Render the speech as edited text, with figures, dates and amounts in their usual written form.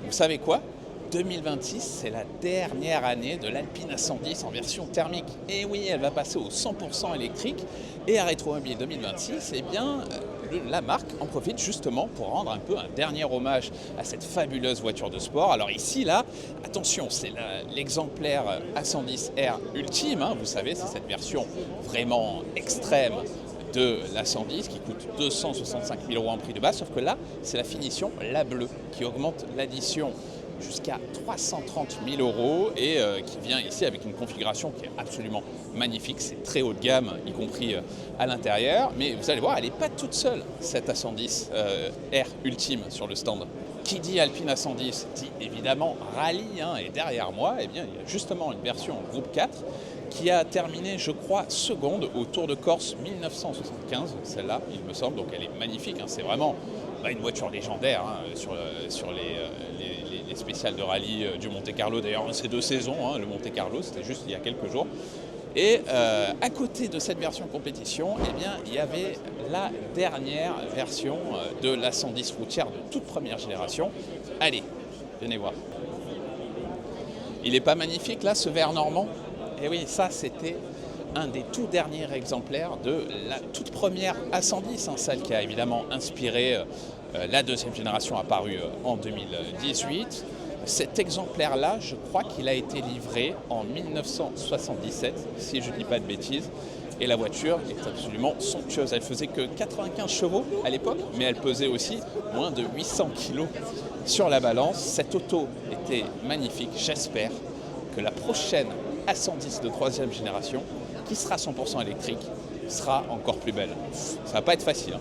Vous savez quoi? 2026, c'est la dernière année de l'Alpine A110 en version thermique. Et oui, elle va passer au 100% électrique. Et à Rétromobile 2026, eh bien, la marque en profite justement pour rendre un peu un dernier hommage à cette fabuleuse voiture de sport. Alors ici, là, attention, c'est l'exemplaire A110R Ultime. Vous savez, c'est cette version vraiment extrême de l'A110 qui coûte 265 000 € en prix de base. Sauf que là, c'est la finition, la bleue, qui augmente l'addition jusqu'à 330 000 € et qui vient ici avec une configuration qui est absolument magnifique. C'est très haut de gamme, y compris à l'intérieur. Mais vous allez voir, elle n'est pas toute seule, cette A110 R Ultime sur le stand. Qui dit Alpine A110 dit évidemment rallye. Et derrière moi, eh bien, il y a justement une version en groupe 4 qui a terminé, je crois, seconde au Tour de Corse 1975. Celle-là, il me semble, donc elle est magnifique. C'est vraiment une voiture légendaire sur les spéciales de rallye du Monte-Carlo. D'ailleurs, ces 2 saisons, le Monte-Carlo, c'était juste il y a quelques jours. Et à côté de cette version compétition, eh bien, il y avait la dernière version de la 110 routière de toute première génération. Allez, venez voir. Il n'est pas magnifique là, ce vert normand? Et oui, ça c'était un des tout derniers exemplaires de la toute première A110, celle qui a évidemment inspiré la deuxième génération apparue en 2018. Cet exemplaire-là, je crois qu'il a été livré en 1977, si je ne dis pas de bêtises. Et la voiture est absolument somptueuse. Elle faisait que 95 chevaux à l'époque, mais elle pesait aussi moins de 800 kg sur la balance. Cette auto était magnifique. J'espère que la prochaine A110 de troisième génération, qui sera 100% électrique, sera encore plus belle. Ça va pas être facile.